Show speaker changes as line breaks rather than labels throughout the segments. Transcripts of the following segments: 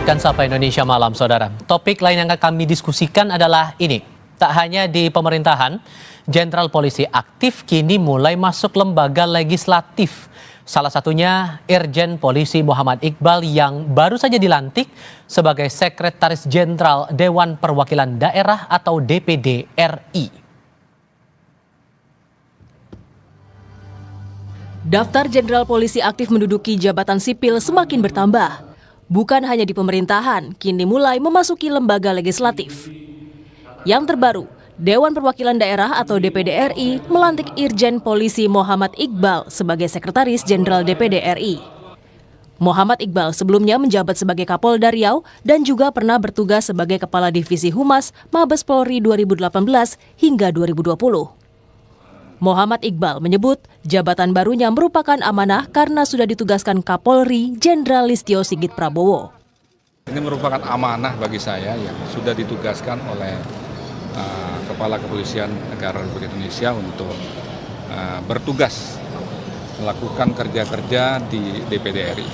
lanjutkan Sapa Indonesia Malam, Saudara. Topik lain yang akan kami diskusikan adalah ini. Tak hanya di pemerintahan, Jenderal Polisi aktif kini mulai masuk lembaga legislatif. Salah satunya Irjen Polisi Muhammad Iqbal yang baru saja dilantik sebagai Sekretaris Jenderal Dewan Perwakilan Daerah atau DPD RI.
Daftar Jenderal Polisi aktif menduduki jabatan sipil semakin bertambah. Bukan hanya di pemerintahan, kini mulai memasuki lembaga legislatif. Yang terbaru, Dewan Perwakilan Daerah atau DPD RI melantik Irjen Polisi Muhammad Iqbal sebagai Sekretaris Jenderal DPD RI. Muhammad Iqbal sebelumnya menjabat sebagai Kapolda Riau dan juga pernah bertugas sebagai Kepala Divisi Humas Mabes Polri 2018 hingga 2020. Muhammad Iqbal menyebut jabatan barunya merupakan amanah karena sudah ditugaskan Kapolri Jenderal Listio Sigit Prabowo.
Ini merupakan amanah bagi saya yang sudah ditugaskan oleh Kepala Kepolisian Negara Republik Indonesia untuk bertugas melakukan kerja-kerja di DPD RI.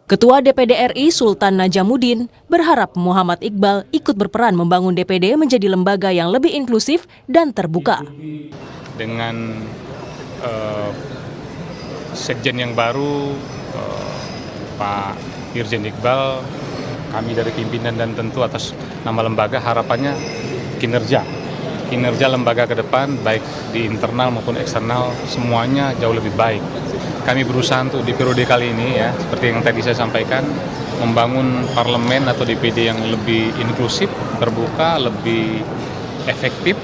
Ketua DPD RI Sultan Najamuddin berharap Muhammad Iqbal ikut berperan membangun DPD menjadi lembaga yang lebih inklusif dan terbuka.
Dengan Sekjen yang baru, Pak Irjen Iqbal, kami dari pimpinan dan tentu atas nama lembaga harapannya kinerja lembaga ke depan baik di internal maupun eksternal semuanya jauh lebih baik. Kami berusaha untuk di periode kali ini ya, seperti yang tadi saya sampaikan, membangun parlemen atau DPD yang lebih inklusif, terbuka, lebih efektif.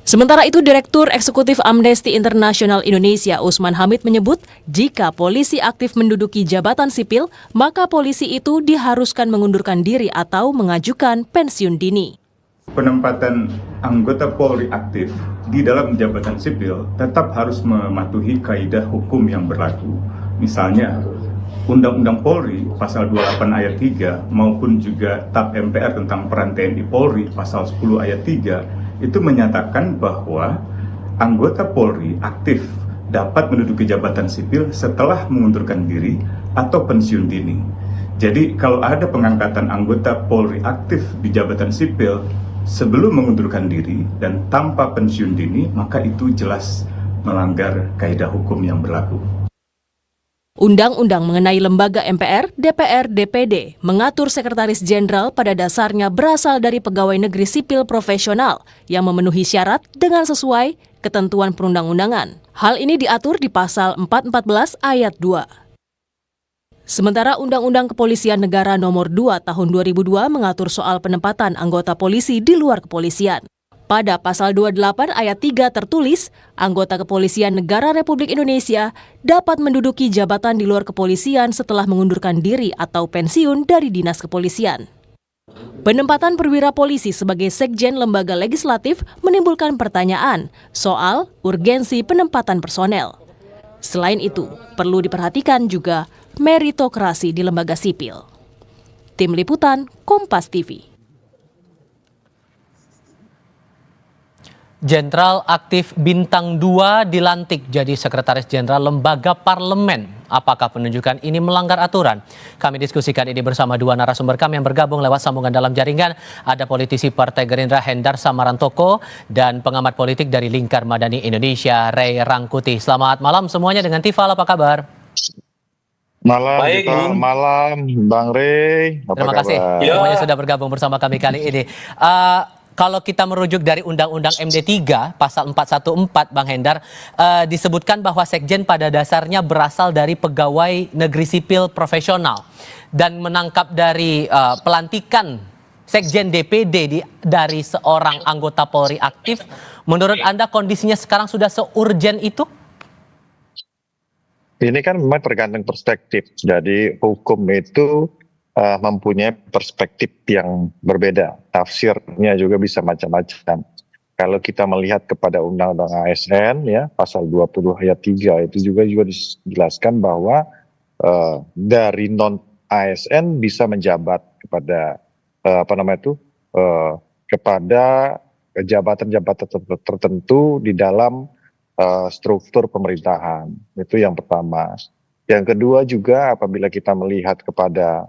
Sementara itu, Direktur Eksekutif Amnesty International Indonesia Usman Hamid menyebut jika polisi aktif menduduki jabatan sipil, maka polisi itu diharuskan mengundurkan diri atau mengajukan pensiun dini.
Penempatan anggota Polri aktif di dalam jabatan sipil tetap harus mematuhi kaidah hukum yang berlaku. Misalnya, Undang-Undang Polri pasal 28 ayat 3 maupun juga TAP MPR tentang peran TNI Polri pasal 10 ayat 3 itu menyatakan bahwa anggota Polri aktif dapat menduduki jabatan sipil setelah mengundurkan diri atau pensiun dini. Jadi kalau ada pengangkatan anggota Polri aktif di jabatan sipil sebelum mengundurkan diri dan tanpa pensiun dini, maka itu jelas melanggar kaidah hukum yang berlaku.
Undang-undang mengenai lembaga MPR, DPR, DPD mengatur sekretaris jenderal pada dasarnya berasal dari pegawai negeri sipil profesional yang memenuhi syarat dengan sesuai ketentuan perundang-undangan. Hal ini diatur di pasal 414 ayat 2. Sementara Undang-Undang Kepolisian Negara Nomor 2 Tahun 2002 mengatur soal penempatan anggota polisi di luar kepolisian. Pada pasal 28 ayat 3 tertulis, anggota Kepolisian Negara Republik Indonesia dapat menduduki jabatan di luar kepolisian setelah mengundurkan diri atau pensiun dari dinas kepolisian. Penempatan perwira polisi sebagai sekjen lembaga legislatif menimbulkan pertanyaan soal urgensi penempatan personel. Selain itu, perlu diperhatikan juga meritokrasi di lembaga sipil. Tim Liputan, Kompas TV.
Jenderal aktif bintang 2 dilantik jadi Sekretaris Jenderal Lembaga Parlemen. Apakah penunjukan ini melanggar aturan? Kami diskusikan ini bersama dua narasumber kami yang bergabung lewat sambungan dalam jaringan. Ada politisi Partai Gerindra Hendar Samarantoko dan pengamat politik dari Lingkar Madani Indonesia Ray Rangkuti. Selamat malam semuanya, dengan Tifal apa kabar?
Malam,
baik,
malam Bang Ray.
Terima kasih semuanya sudah bergabung bersama kami kali ini. Kalau kita merujuk dari Undang-Undang MD3 pasal 414 Bang Hendar, disebutkan bahwa sekjen pada dasarnya berasal dari pegawai negeri sipil profesional dan menangkap dari pelantikan sekjen DPD dari seorang anggota Polri aktif. Menurut Anda kondisinya sekarang sudah seurgen itu?
Ini kan memang tergantung perspektif. Jadi hukum itu mempunyai perspektif yang berbeda. Tafsirnya juga bisa macam-macam. Kalau kita melihat kepada Undang-Undang ASN ya, pasal 20 ayat 3 itu juga dijelaskan bahwa dari non ASN bisa menjabat kepada kepada jabatan-jabatan tertentu di dalam struktur pemerintahan. Itu yang pertama. Yang kedua juga apabila kita melihat kepada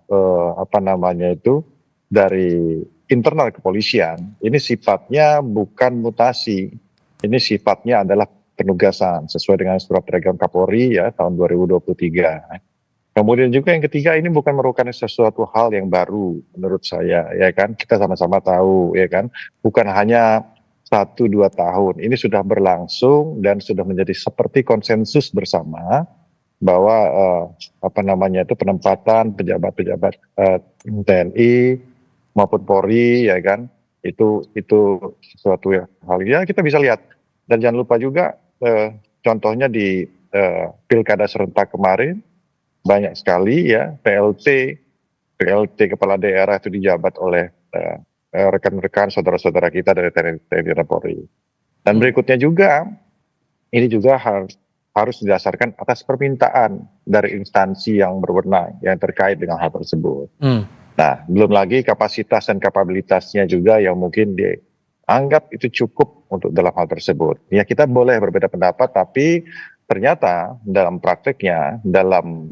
dari internal kepolisian, ini sifatnya bukan mutasi, ini sifatnya adalah penugasan sesuai dengan surat telegram Kapolri ya tahun 2023. Kemudian juga yang ketiga, ini bukan merupakan sesuatu hal yang baru menurut saya, ya kan? Kita sama-sama tahu, ya kan? Bukan hanya 1-2 tahun, ini sudah berlangsung dan sudah menjadi seperti konsensus bersama bahwa penempatan pejabat-pejabat TNI maupun Polri, ya kan? Itu sesuatu hal ya kita bisa lihat. Dan jangan lupa juga contohnya di pilkada serentak kemarin, banyak sekali ya PLT kepala daerah itu dijabat oleh rekan-rekan saudara-saudara kita dari TNI dan Polri. Dan berikutnya juga ini juga harus didasarkan atas permintaan dari instansi yang berwenang yang terkait dengan hal tersebut. Nah, belum lagi kapasitas dan kapabilitasnya juga yang mungkin dianggap itu cukup untuk dalam hal tersebut. Ya kita boleh berbeda pendapat, tapi ternyata dalam prakteknya, dalam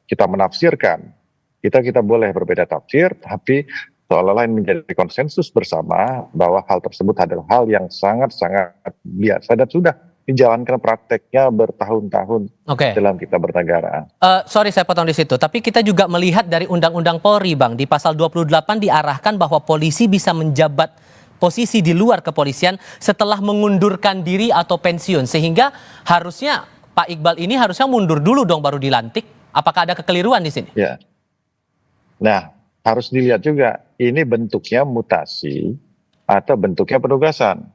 kita menafsirkan, kita boleh berbeda tafsir, tapi seolah-olah ini menjadi konsensus bersama bahwa hal tersebut adalah hal yang sangat-sangat biasa dan sudah dijalankan prakteknya bertahun-tahun dalam kita bernegara.
Sorry saya potong di situ, tapi kita juga melihat dari Undang-Undang Polri, Bang, di pasal 28 diarahkan bahwa polisi bisa menjabat posisi di luar kepolisian setelah mengundurkan diri atau pensiun, sehingga harusnya Pak Iqbal ini harusnya mundur dulu dong baru dilantik. Apakah ada kekeliruan di sini?
Ya. Nah, harus dilihat juga ini bentuknya mutasi atau bentuknya penugasan,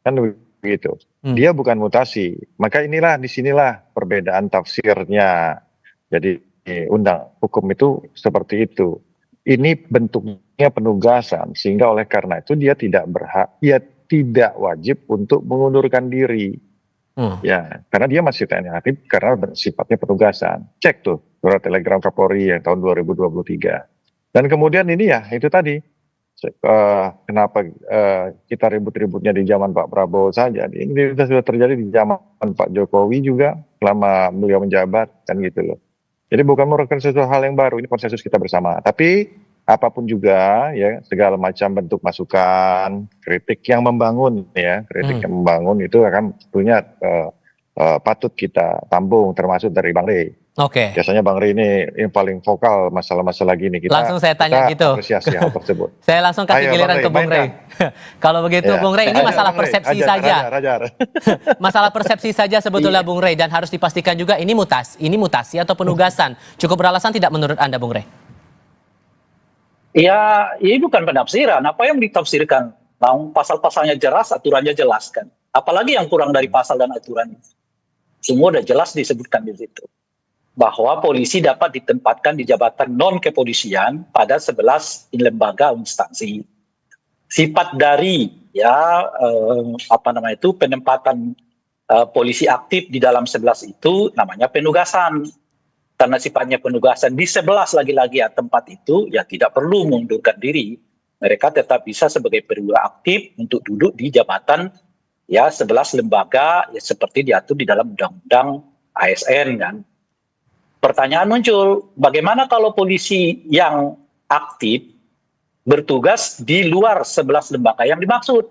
kan begitu. Dia bukan mutasi, maka disinilah perbedaan tafsirnya. Jadi hukum itu seperti itu. Ini bentuknya penugasan, sehingga oleh karena itu dia tidak tidak wajib untuk mengundurkan diri. Ya, karena dia masih TNI aktif karena sifatnya penugasan. Cek tuh surat telegram Kapolri yang tahun 2023. Dan kemudian ini ya itu tadi, kenapa kita ribut-ributnya di zaman Pak Prabowo saja. Ini sudah terjadi di zaman Pak Jokowi juga selama beliau menjabat, kan gitu loh. Jadi bukan merupakan sesuatu hal yang baru, ini konsensus kita bersama. Tapi apapun juga ya, segala macam bentuk masukan, kritik yang membangun ya, yang membangun itu akan tentunya patut kita tampung, termasuk dari Bang Rey. Biasanya Bang Rey ini yang paling vokal masalah-masalah gini.
Langsung saya tanya gitu.
Apresiasi hal tersebut.
Saya langsung kasih giliran ke Bung Rey. Kalau begitu Bung Rey, ini masalah persepsi saja. Masalah persepsi saja sebetulnya Bung Rey, dan harus dipastikan juga ini mutasi atau penugasan. Cukup beralasan tidak menurut Anda Bung Rey?
Ya, ini bukan penafsiran. Apa yang ditafsirkan? Pasal-pasalnya jelas, aturannya jelas kan. Apalagi yang kurang dari pasal dan aturan. Semua udah jelas disebutkan di situ. Bahwa polisi dapat ditempatkan di jabatan non-kepolisian pada 11 lembaga instansi. Sifat dari penempatan polisi aktif di dalam 11 itu namanya penugasan. Karena sifatnya penugasan di 11 lagi-lagi tempat itu ya tidak perlu mengundurkan diri. Mereka tetap bisa sebagai perwira aktif untuk duduk di jabatan 11 lembaga seperti diatur di dalam undang-undang ASN kan. Pertanyaan muncul, bagaimana kalau polisi yang aktif bertugas di luar 11 lembaga yang dimaksud?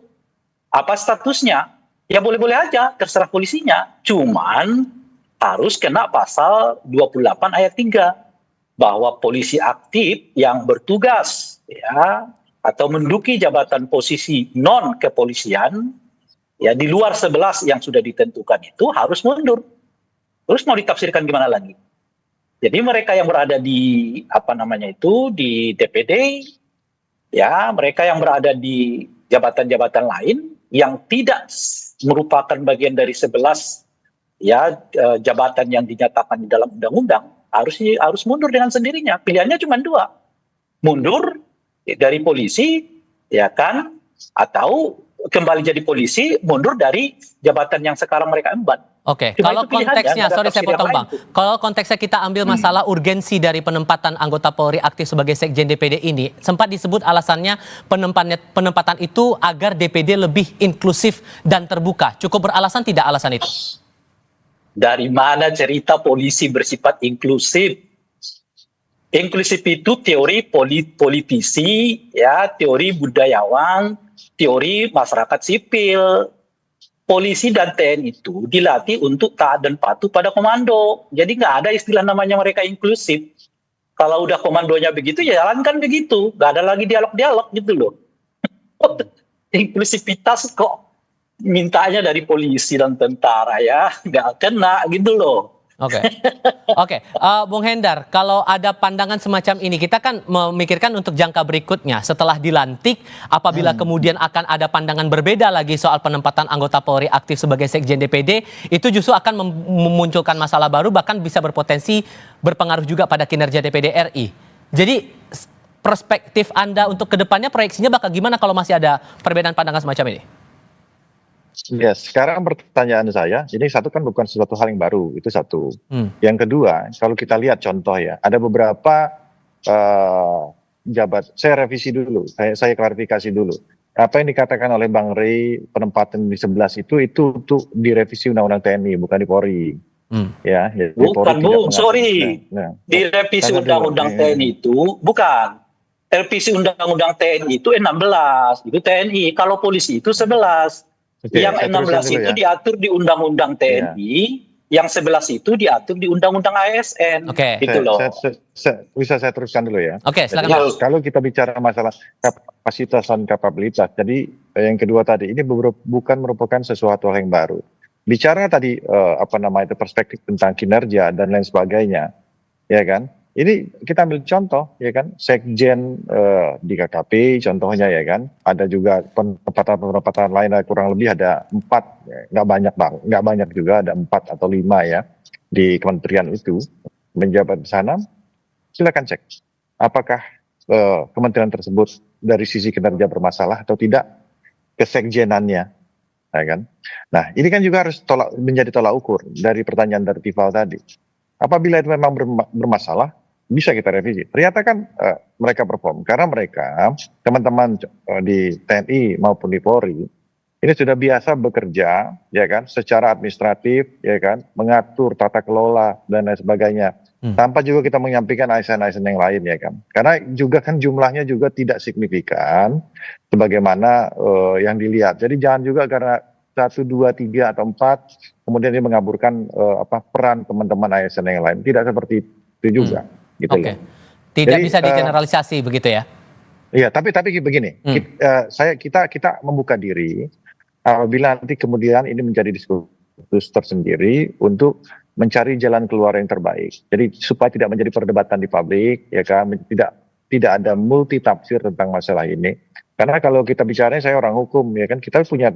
Apa statusnya? Ya boleh-boleh aja, terserah polisinya. Cuman harus kena pasal 28 ayat 3. Bahwa polisi aktif yang bertugas atau menduduki jabatan posisi non-kepolisian di luar 11 yang sudah ditentukan itu harus mundur. Terus mau ditafsirkan gimana lagi? Jadi mereka yang berada di di DPD, mereka yang berada di jabatan-jabatan lain yang tidak merupakan bagian dari 11 jabatan yang dinyatakan di dalam undang-undang harus mundur dengan sendirinya. Pilihannya cuma 2. Mundur dari polisi atau kembali jadi polisi, mundur dari jabatan yang sekarang mereka emban.
Kalau konteksnya, sorry saya potong Bang. Kalau konteksnya kita ambil masalah urgensi dari penempatan anggota Polri aktif sebagai Sekjen DPD ini, sempat disebut alasannya penempatan itu agar DPD lebih inklusif dan terbuka. Cukup beralasan tidak alasan itu?
Dari mana cerita polisi bersifat inklusif? Inklusif itu teori politisi, ya, teori budayawan, teori masyarakat sipil. Polisi dan TNI itu dilatih untuk taat dan patuh pada komando. Jadi nggak ada istilah namanya mereka inklusif. Kalau udah komandonya begitu, ya jalankan begitu. Nggak ada lagi dialog-dialog gitu loh. Inklusivitas kok mintanya dari polisi dan tentara, ya nggak kena gitu loh.
Oke, Bung Hendar, kalau ada pandangan semacam ini, kita kan memikirkan untuk jangka berikutnya. Setelah dilantik, apabila kemudian akan ada pandangan berbeda lagi soal penempatan anggota Polri aktif sebagai Sekjen DPD, itu justru akan memunculkan masalah baru, bahkan bisa berpotensi berpengaruh juga pada kinerja DPD RI. Jadi, perspektif Anda untuk kedepannya, proyeksinya bakal gimana kalau masih ada perbedaan pandangan semacam ini?
Ya, sekarang pertanyaan saya, ini satu kan bukan sesuatu hal yang baru, itu satu. Yang kedua, kalau kita lihat contoh ya, ada beberapa saya revisi dulu, saya klarifikasi dulu. Apa yang dikatakan oleh Bang Rey, penempatan di 11 itu untuk direvisi Undang-Undang TNI, bukan di Polri. Ya, jadi
Bukan,
Polri
sorry. Direvisi Undang-Undang TNI itu, bukan. Revisi Undang-Undang TNI itu 16, itu TNI. Kalau polisi itu 11. Yang 16 itu diatur di Undang-Undang TNI, yang 11 itu diatur di Undang-Undang ASN. Gitu loh.
Bisa saya teruskan dulu ya.
Silakan.
Jadi, kalau kita bicara masalah kapasitas dan kapabilitas, jadi yang kedua tadi ini bukan merupakan sesuatu hal yang baru. Bicara tadi itu perspektif tentang kinerja dan lain sebagainya, ya kan? Ini kita ambil contoh, ya kan, sekjen di KKP, contohnya ya kan, ada juga penempatan lain kurang lebih ada 4, ya, nggak banyak juga, ada 4 atau 5 ya di kementerian itu menjabat di sana. Silakan cek, apakah kementerian tersebut dari sisi kinerja bermasalah atau tidak, kesekjenannya, ya kan. Nah, ini kan juga harus menjadi tolak ukur dari pertanyaan dari Tifal tadi. Apabila itu memang bermasalah, bisa kita revisi. Ternyata kan mereka perform karena mereka teman-teman di TNI maupun di Polri ini sudah biasa bekerja, ya kan, secara administratif, ya kan, mengatur tata kelola dan lain sebagainya. Tanpa juga kita menyampaikan ASN-ASN yang lain, ya kan. Karena juga kan jumlahnya juga tidak signifikan sebagaimana yang dilihat. Jadi jangan juga karena 1, 2, 3 atau 4 kemudian dia mengaburkan peran teman-teman ASN yang lain. Tidak seperti itu juga. Gitu loh.
Tidak bisa digeneralisasi begitu ya?
Iya, tapi begini, kita membuka diri apabila nanti kemudian ini menjadi diskursus tersendiri untuk mencari jalan keluar yang terbaik. Jadi supaya tidak menjadi perdebatan di publik, ya kan, tidak ada multi tafsir tentang masalah ini. Karena kalau kita bicara, saya orang hukum, ya kan, kita punya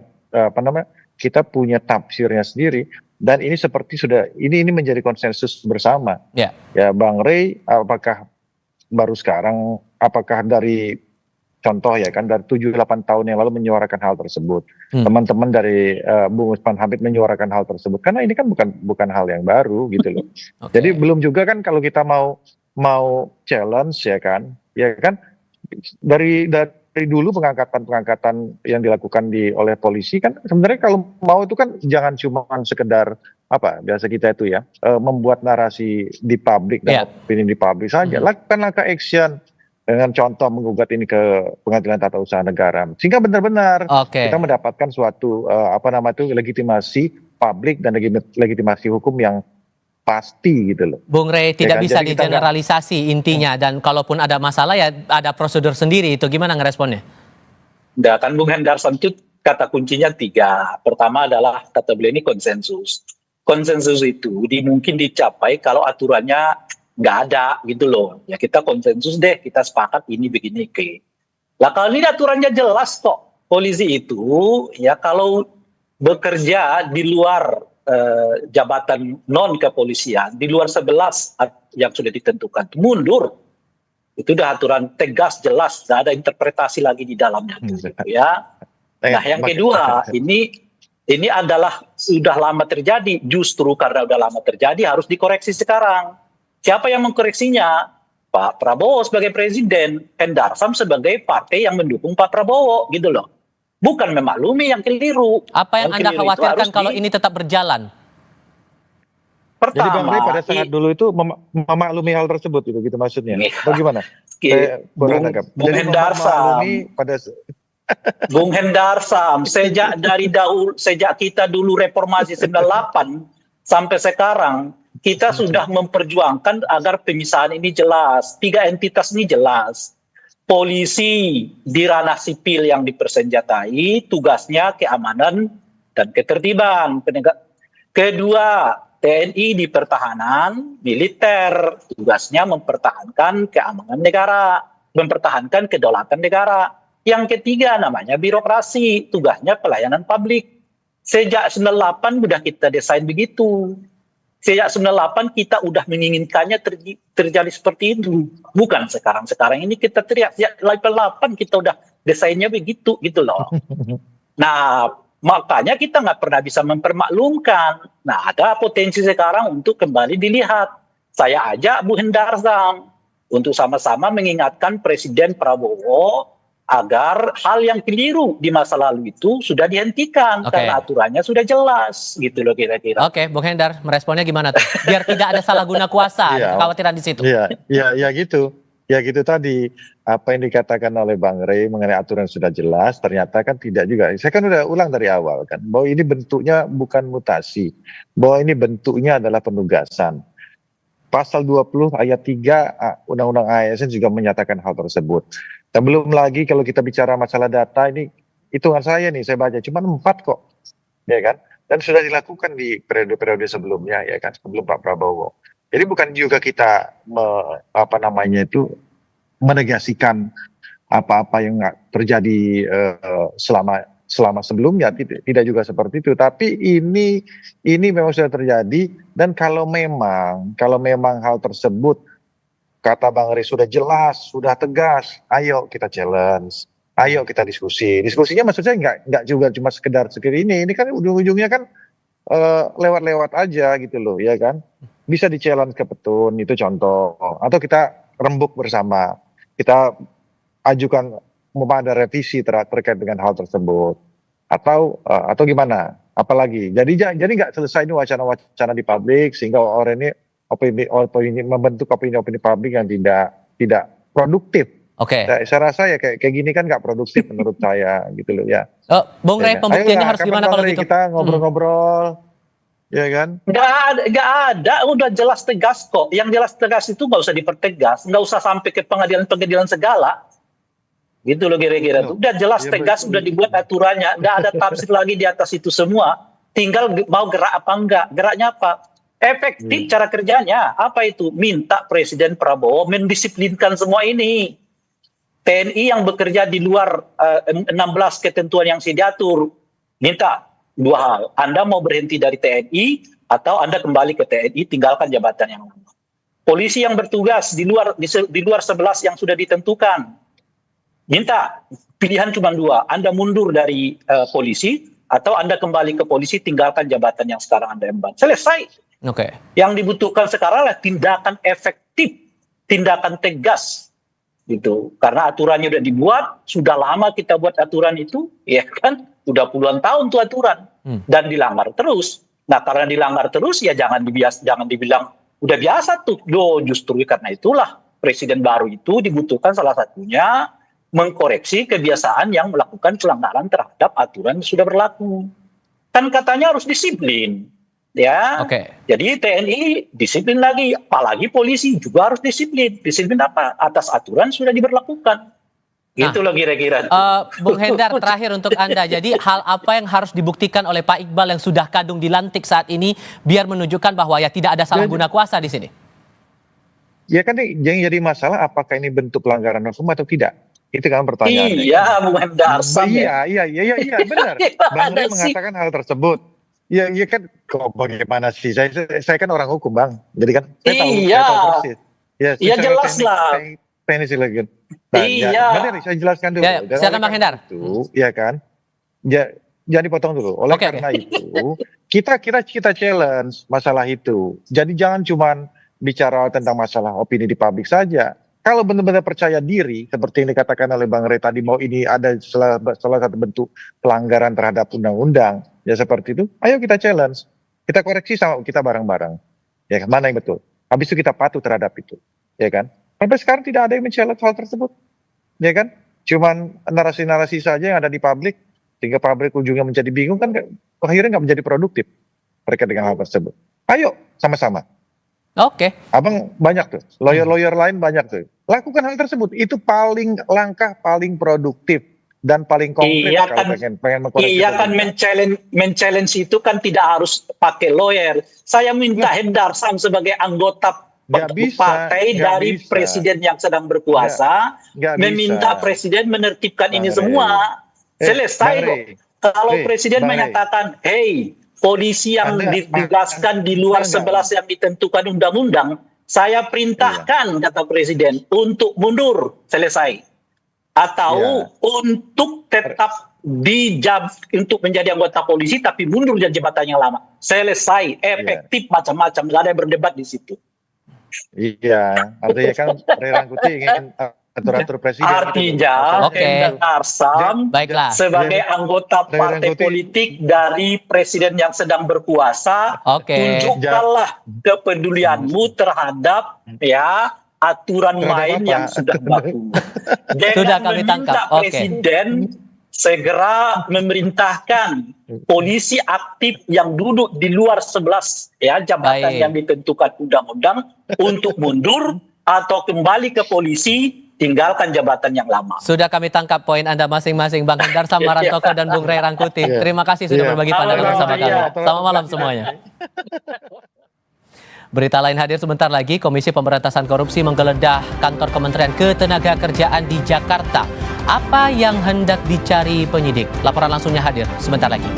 kita punya tafsirnya sendiri. Dan ini seperti ini menjadi konsensus bersama. Ya, Bang Rey, apakah baru sekarang, apakah dari contoh ya kan dari 7-8 tahun yang lalu menyuarakan hal tersebut. Teman-teman dari Bung Usman Hamid menyuarakan hal tersebut. Karena ini kan bukan hal yang baru gitu loh. Jadi belum juga kan kalau kita mau challenge ya kan dari dulu pengangkatan yang dilakukan oleh polisi kan sebenarnya kalau mau itu kan jangan cuma sekedar biasa kita itu ya membuat narasi di publik dan opini di publik saja. Lakukan langkah action dengan contoh menggugat ini ke Pengadilan Tata Usaha Negara sehingga benar-benar kita mendapatkan suatu legitimasi publik dan legitimasi hukum yang pasti gitu loh.
Bung Rey, tidak bisa digeneralisasi intinya, dan kalaupun ada masalah ya ada prosedur sendiri, itu gimana ngeresponnya?
Nah, kan Bung Hendarson itu kata kuncinya 3. Pertama adalah kata beliau ini konsensus. Konsensus itu mungkin dicapai kalau aturannya nggak ada gitu loh. Ya kita konsensus deh, kita sepakat ini begini ke. Lah kalau ini aturannya jelas kok, polisi itu ya kalau bekerja di luar jabatan non kepolisian di luar 11 yang sudah ditentukan mundur, itu udah aturan tegas jelas, tidak ada interpretasi lagi di dalamnya gitu ya. Nah yang kedua ini adalah sudah lama terjadi, justru karena udah lama terjadi harus dikoreksi sekarang. Siapa yang mengkoreksinya? Pak Prabowo sebagai presiden, Hendarsam sebagai partai yang mendukung Pak Prabowo gitu loh. Bukan memaklumi yang keliru.
Apa yang Anda khawatirkan kalau ini tetap berjalan?
Jadi Bang Rey
Pertama,
pada saat dulu itu memaklumi hal tersebut gitu maksudnya.
Iya.
Bagaimana? Saya kurang nangkap.
Bung
Jadi
Hendar
memaklumi pada
Bung Hendar Sam, sejak kita dulu reformasi 98 sampai sekarang, kita sudah memperjuangkan agar pemisahan ini jelas. 3 entitas ini jelas. Polisi di ranah sipil yang dipersenjatai, tugasnya keamanan dan ketertiban. Kedua, TNI di pertahanan, militer, tugasnya mempertahankan keamanan negara, mempertahankan kedaulatan negara. Yang ketiga namanya birokrasi, tugasnya pelayanan publik. Sejak 98 sudah kita desain begitu. Sejak 98 kita udah menginginkannya terjadi seperti itu. Bukan sekarang ini kita teriak. Sejak 98 kita udah desainnya begitu gitu loh. Nah, makanya kita nggak pernah bisa mempermaklumkan. Nah, ada potensi sekarang untuk kembali dilihat. Saya ajak Bu Hendar Sam untuk sama-sama mengingatkan Presiden Prabowo agar hal yang keliru di masa lalu itu sudah dihentikan karena aturannya sudah jelas gitu loh kira-kira.
Oke, Bung Hendar, meresponnya gimana tuh? Biar tidak ada salah guna kuasa, ada kekhawatiran di situ.
Iya gitu. Ya gitu tadi, apa yang dikatakan oleh Bang Rey mengenai aturan sudah jelas, ternyata kan tidak juga. Saya kan udah ulang dari awal kan, bahwa ini bentuknya bukan mutasi, bahwa ini bentuknya adalah penugasan. Pasal 20 ayat 3 Undang-Undang ASN juga menyatakan hal tersebut. Dan belum lagi kalau kita bicara masalah data ini, hitungan saya nih, saya baca cuma 4 kok, ya kan? Dan sudah dilakukan di periode-periode sebelumnya, ya kan, sebelum Pak Prabowo. Jadi bukan juga kita menegasikan apa-apa yang terjadi selama sebelumnya, tidak juga seperti itu. Tapi ini memang sudah terjadi, dan kalau memang hal tersebut kata Bang Rey sudah jelas, sudah tegas, ayo kita challenge, ayo kita diskusi. Diskusinya maksud saya nggak juga cuma sekedar ini kan ujung-ujungnya kan lewat-lewat aja gitu loh, ya kan. Bisa di challenge ke petun, itu contoh. Atau kita rembuk bersama, kita ajukan ada revisi terkait dengan hal tersebut. Atau gimana? Apalagi. Jadi nggak selesai ini wacana-wacana di publik sehingga orang ini membentuk opini publik yang tidak produktif.
Oke.
Saya rasa ya kayak gini kan nggak produktif menurut saya gitu loh ya.
Bung Rey, pembuktiannya harus gimana kalau gitu?
Kita ngobrol-ngobrol, ya kan?
Nggak ada, udah jelas tegas kok. Yang jelas tegas itu nggak usah dipertegas, nggak usah sampai ke pengadilan segala. Gitu loh kira-kira. Udah jelas tegas, udah dibuat aturannya, nggak ada tafsir lagi di atas itu semua. Tinggal mau gerak apa enggak, geraknya apa? Efektif cara kerjanya, apa itu? Minta Presiden Prabowo mendisiplinkan semua ini. TNI yang bekerja di luar 16 ketentuan yang sudah diatur, minta 2 hal. Anda mau berhenti dari TNI atau Anda kembali ke TNI, tinggalkan jabatan yang lama. Polisi yang bertugas di luar 11 yang sudah ditentukan, minta pilihan cuma 2. Anda mundur dari polisi atau Anda kembali ke polisi, tinggalkan jabatan yang sekarang Anda emban. Selesai. Yang dibutuhkan sekarang adalah tindakan efektif, tindakan tegas, gitu. Karena aturannya udah dibuat, sudah lama kita buat aturan itu, ya kan? Udah puluhan tahun tuh aturan, dan dilanggar terus. Nah, karena dilanggar terus, ya jangan dibilang udah biasa tuh. Justru karena itulah presiden baru itu dibutuhkan salah satunya mengkoreksi kebiasaan yang melakukan pelanggaran terhadap aturan yang sudah berlaku. Kan katanya harus disiplin. Ya, jadi TNI disiplin lagi, apalagi polisi juga harus disiplin. Disiplin apa? Atas aturan sudah diberlakukan. Gitu loh kira-kira.
Bung Hendar, terakhir untuk Anda. Jadi hal apa yang harus dibuktikan oleh Pak Iqbal yang sudah kadung dilantik saat ini biar menunjukkan bahwa ya tidak ada salah guna kuasa di sini? Ya kan yang jadi masalah apakah ini bentuk pelanggaran hukum atau tidak? Itu kan pertanyaannya. Iya, Bung Hendar. Iya, benar. Bang Rey mengatakan hal tersebut. Iya kan, kok bagaimana sih? Saya kan orang hukum, Bang. Jadi kan saya tahu persis. Iya, jelas lah. Teknis lagi. Benar, saya jelaskan dulu.
Silakan Bang Hendar.
Itu, ya kan. Jangan dipotong dulu. Oleh karena itu, kita challenge masalah itu. Jadi jangan cuma bicara tentang masalah opini di publik saja. Kalau benar-benar percaya diri, seperti yang dikatakan oleh Bang Rey tadi, mau ini ada salah satu bentuk pelanggaran terhadap undang-undang, ya seperti itu, ayo kita challenge, kita koreksi sama kita bareng-bareng. Ya kan? Mana yang betul? Habis itu kita patuh terhadap itu, ya kan? Sampai sekarang tidak ada yang men-challenge hal tersebut, ya kan? Cuman narasi-narasi saja yang ada di publik, sehingga publik ujungnya menjadi bingung kan, akhirnya nggak menjadi produktif terkait dengan hal tersebut. Ayo sama-sama.
Oke.
Abang banyak tuh, lawyer-lawyer lain banyak tuh. Lakukan hal tersebut, itu paling langkah paling produktif dan paling konkret
Iya
kalau
kan,
pengen mengkoreksi.
iya kan men-challenge itu kan tidak harus pakai lawyer. Saya minta Hendar Sam sebagai anggota
Nggak bisa,
partai
nggak
dari
bisa.
presiden yang sedang berkuasa,
Nggak
meminta
bisa.
presiden menertibkan
Bang
ini
Rey.
semua. Selesai
Bang
kok.
Rey.
Kalau
Rey,
presiden
Bang Rey.
menyatakan, hey, polisi yang
Anda-
ditugaskan di luar
Anda-
11 yang ditentukan undang-undang, saya perintahkan, kata presiden, untuk mundur. Selesai. Atau
Iya.
untuk tetap untuk menjadi anggota polisi tapi mundur dari jabatan yang lama. Selesai, efektif, macam-macam, nggak ada yang berdebat di situ.
Iya, artinya kan Ray Rangkuti ingin atur-atur presiden.
Artinya,
Oke.
Hendar Sam
Baiklah.
sebagai anggota
Ray
partai
Rangkuti.
politik dari presiden yang sedang berkuasa,
Oke.
tunjukkanlah kepedulianmu terhadap ya aturan
Terhadap
main
apa?
yang sudah baku. Dengan
Sudah kami
meminta
tangkap. Oke.
presiden segera memerintahkan polisi aktif yang duduk di luar 11 ya jabatan
Baik.
yang ditentukan undang-undang untuk mundur atau kembali ke polisi, tinggalkan jabatan yang lama.
Sudah kami tangkap poin Anda masing-masing, Bang Hendar Sam Marantoko dan Bung Ray Rangkuti.
Iya.
Terima kasih sudah
Iya.
berbagi pandangan
Halo,
bersama
iya.
kami. Selamat malam semuanya. Berita lain hadir sebentar lagi. Komisi Pemberantasan Korupsi menggeledah kantor Kementerian Ketenagakerjaan di Jakarta. Apa yang hendak dicari penyidik? Laporan langsungnya hadir sebentar lagi.